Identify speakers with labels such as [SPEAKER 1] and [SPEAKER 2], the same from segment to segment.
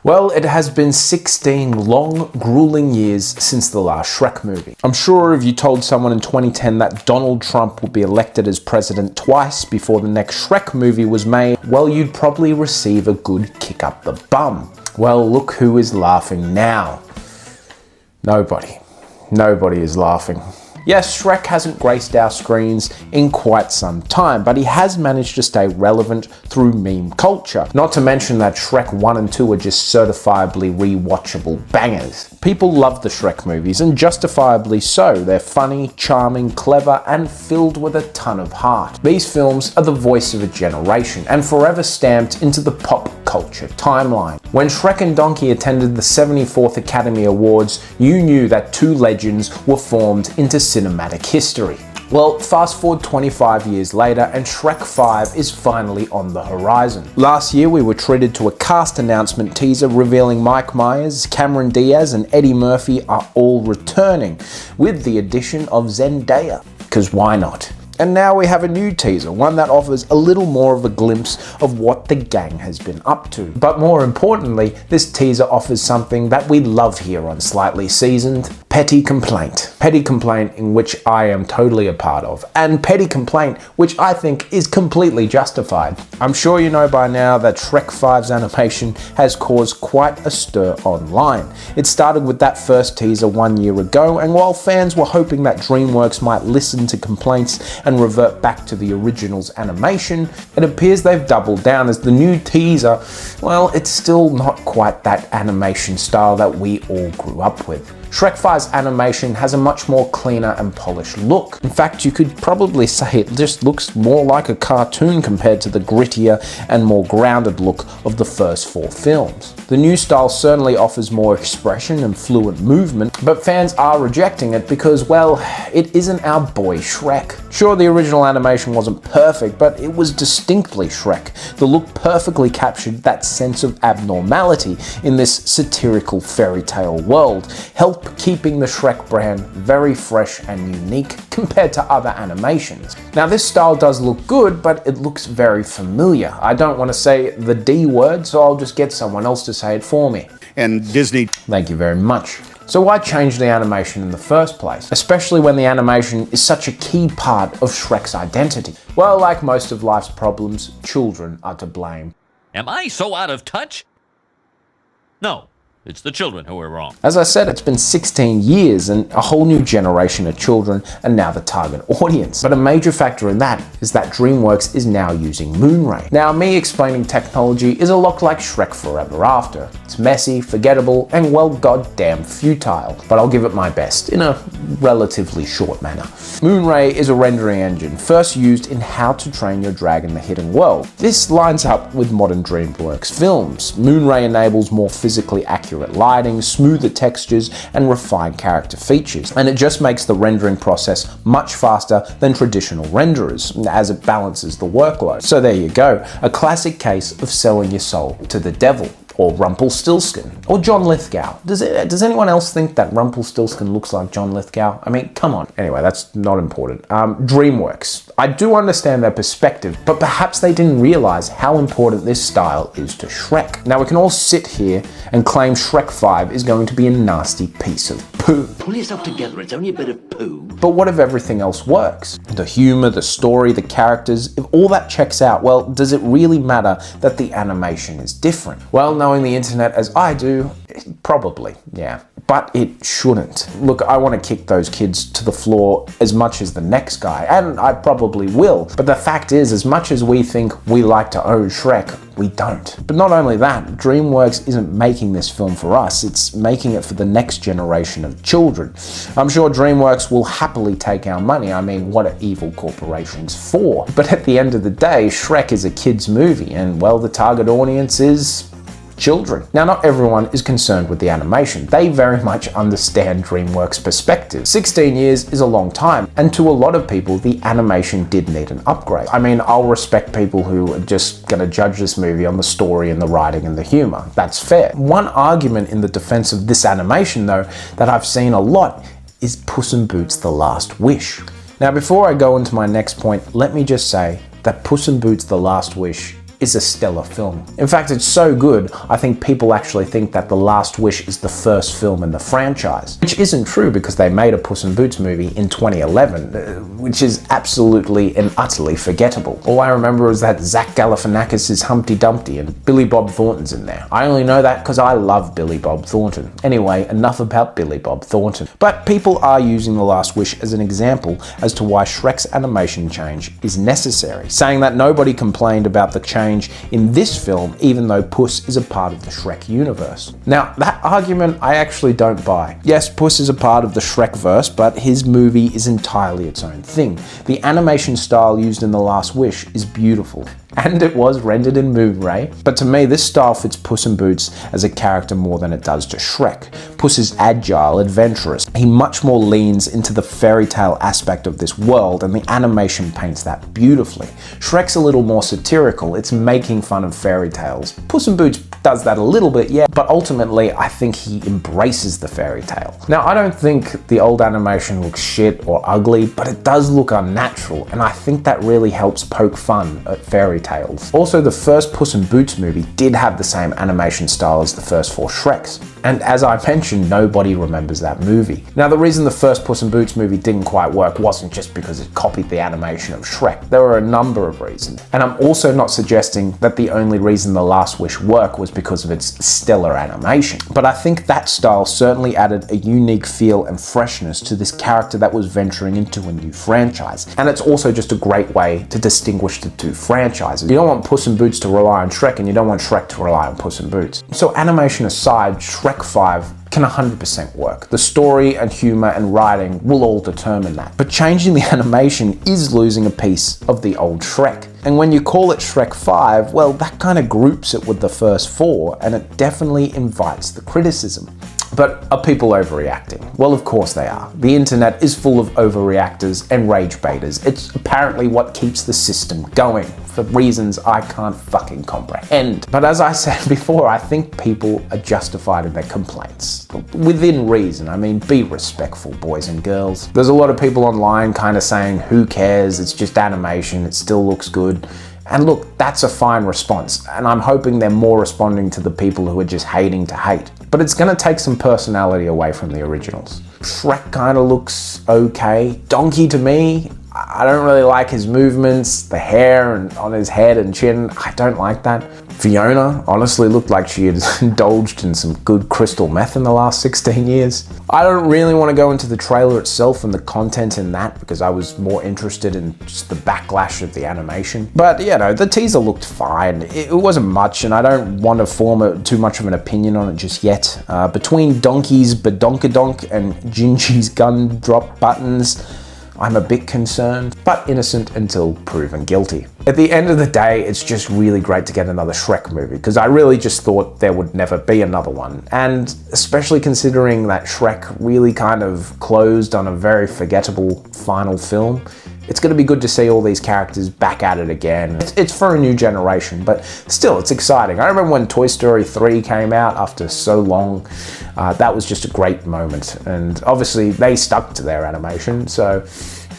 [SPEAKER 1] Well, it has been 16 long, grueling years since the last Shrek movie. I'm sure if you told someone in 2010 that Donald Trump would be elected as president twice before the next Shrek movie was made, well, you'd probably receive a good kick up the bum. Well, look who is laughing now. Nobody. Nobody is laughing. Yes, Shrek hasn't graced our screens in quite some time, but he has managed to stay relevant through meme culture. Not to mention that Shrek 1 and 2 are just certifiably rewatchable bangers. People love the Shrek movies, and justifiably so. They're funny, charming, clever, and filled with a ton of heart. These films are the voice of a generation, and forever stamped into the pop culture timeline. When Shrek and Donkey attended the 74th Academy Awards, you knew that two legends were formed into cinematic history. Well, fast forward 25 years later and Shrek 5 is finally on the horizon. Last year we were treated to a cast announcement teaser revealing Mike Myers, Cameron Diaz and Eddie Murphy are all returning, with the addition of Zendaya. 'Cause why not? And now we have a new teaser, one that offers a little more of a glimpse of what the gang has been up to. But more importantly, this teaser offers something that we love here on Slightly Seasoned: petty complaint. Petty complaint in which I am totally a part of, and petty complaint which I think is completely justified. I'm sure you know by now that Shrek 5's animation has caused quite a stir online. It started with that first teaser 1 year ago, and while fans were hoping that DreamWorks might listen to complaints and revert back to the original's animation, it appears they've doubled down as the new teaser, well, it's still not quite that animation style that we all grew up with. Shrek 5's animation has a much more cleaner and polished look. In fact, you could probably say it just looks more like a cartoon compared to the grittier and more grounded look of the first 4 films. The new style certainly offers more expression and fluent movement, but fans are rejecting it because, well, it isn't our boy Shrek. Sure, the original animation wasn't perfect, but it was distinctly Shrek. The look perfectly captured that sense of abnormality in this satirical fairy tale world, helped keeping the Shrek brand very fresh and unique compared to other animations. Now, this style does look good, but it looks very familiar. I don't want to say the D word, so I'll just get someone else to say it for me.
[SPEAKER 2] And Disney.
[SPEAKER 1] Thank you very much. So why change the animation in the first place, especially when the animation is such a key part of Shrek's identity? Well, like most of life's problems, children are to blame.
[SPEAKER 3] Am I so out of touch? No. It's the children who are wrong.
[SPEAKER 1] As I said, it's been 16 years and a whole new generation of children are now the target audience. But a major factor in that is that DreamWorks is now using Moonray. Now, me explaining technology is a lot like Shrek Forever After. It's messy, forgettable, and well goddamn futile. But I'll give it my best in a relatively short manner. Moonray is a rendering engine first used in How to Train Your Dragon: The Hidden World. This lines up with modern DreamWorks films. Moonray enables more physically accurate lighting, smoother textures, and refined character features. And it just makes the rendering process much faster than traditional renderers, as it balances the workload. So there you go, a classic case of selling your soul to the devil. Or Rumpelstiltskin, or John Lithgow. Does anyone else think that Rumpelstiltskin looks like John Lithgow? I mean, come on. Anyway, that's not important. DreamWorks. I do understand their perspective, but perhaps they didn't realize how important this style is to Shrek. Now, we can all sit here and claim Shrek 5 is going to be a nasty piece of poo.
[SPEAKER 4] Pull yourself together, it's only a bit of poo.
[SPEAKER 1] But what if everything else works? The humor, the story, the characters, if all that checks out, well, does it really matter that the animation is different? Well, knowing the internet as I do, probably, yeah. But it shouldn't. Look, I want to kick those kids to the floor as much as the next guy, and I probably will. But the fact is, as much as we think we like to own Shrek, we don't. But not only that, DreamWorks isn't making this film for us, it's making it for the next generation of children. I'm sure DreamWorks will happily take our money. I mean, what are evil corporations for? But at the end of the day, Shrek is a kid's movie, and well, the target audience is children. Now, not everyone is concerned with the animation. They very much understand DreamWorks' perspective. 16 years is a long time, and to a lot of people, the animation did need an upgrade. I mean, I'll respect people who are just gonna judge this movie on the story and the writing and the humor. That's fair. One argument in the defense of this animation, though, that I've seen a lot is Puss in Boots: The Last Wish. Now, before I go into my next point, let me just say that Puss in Boots: The Last Wish is a stellar film. In fact, it's so good, I think people actually think that The Last Wish is the first film in the franchise, which isn't true because they made a Puss in Boots movie in 2011, which is absolutely and utterly forgettable. All I remember is that Zach Galifianakis is Humpty Dumpty and Billy Bob Thornton's in there. I only know that because I love Billy Bob Thornton. Anyway, enough about Billy Bob Thornton. But people are using The Last Wish as an example as to why Shrek's animation change is necessary, saying that nobody complained about the change in this film even though Puss is a part of the Shrek universe. Now, that argument I actually don't buy. Yes, Puss is a part of the Shrekverse, but his movie is entirely its own thing. The animation style used in The Last Wish is beautiful, and it was rendered in Blu-ray, but to me this style fits Puss in Boots as a character more than it does to Shrek. Puss is agile, adventurous. He much more leans into the fairy tale aspect of this world, and the animation paints that beautifully. Shrek's a little more satirical, it's making fun of fairy tales. Puss in Boots does that a little bit, yeah, but ultimately I think he embraces the fairy tale. Now, I don't think the old animation looks shit or ugly, but it does look unnatural, and I think that really helps poke fun at fairy tales. Also, the first Puss in Boots movie did have the same animation style as the first 4 Shreks, and as I mentioned, nobody remembers that movie. Now, the reason the first Puss in Boots movie didn't quite work wasn't just because it copied the animation of Shrek. There were a number of reasons, and I'm also not suggesting that the only reason The Last Wish worked was because of its stellar animation. But I think that style certainly added a unique feel and freshness to this character that was venturing into a new franchise. And it's also just a great way to distinguish the two franchises. You don't want Puss in Boots to rely on Shrek, and you don't want Shrek to rely on Puss in Boots. So animation aside, Shrek 5 can 100% work. The story and humor and writing will all determine that. But changing the animation is losing a piece of the old Shrek. And when you call it Shrek 5, well, that kind of groups it with the first 4, and it definitely invites the criticism. But are people overreacting? Well, of course they are. The internet is full of overreactors and rage baiters. It's apparently what keeps the system going, for reasons I can't fucking comprehend. But as I said before, I think people are justified in their complaints. Within reason. I mean, be respectful, boys and girls. There's a lot of people online kind of saying, who cares, it's just animation, it still looks good. And look, that's a fine response, and I'm hoping they're more responding to the people who are just hating to hate. But it's gonna take some personality away from the originals. Shrek kinda looks okay. Donkey, to me, I don't really like his movements, the hair and on his head and chin, I don't like that. Fiona honestly looked like she had indulged in some good crystal meth in the last 16 years. I don't really want to go into the trailer itself and the content in that because I was more interested in just the backlash of the animation. But you know, the teaser looked fine. It wasn't much, and I don't want to form too much of an opinion on it just yet. Between Donkey's badonkadonk and Gingy's gun drop buttons, I'm a bit concerned, but innocent until proven guilty. At the end of the day, it's just really great to get another Shrek movie, because I really just thought there would never be another one. And especially considering that Shrek really kind of closed on a very forgettable final film, it's going to be good to see all these characters back at it again. It's for a new generation, but still, it's exciting. I remember when Toy Story 3 came out after so long. That was just a great moment. And obviously, they stuck to their animation, so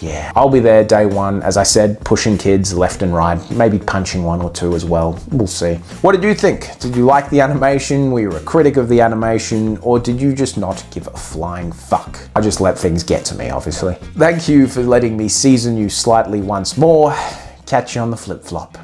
[SPEAKER 1] yeah. I'll be there day one, as I said, pushing kids left and right, maybe punching one or two as well. We'll see. What did you think? Did you like the animation? Were you a critic of the animation? Or did you just not give a flying fuck? I just let things get to me, obviously. Thank you for letting me season you slightly once more. Catch you on the flip-flop.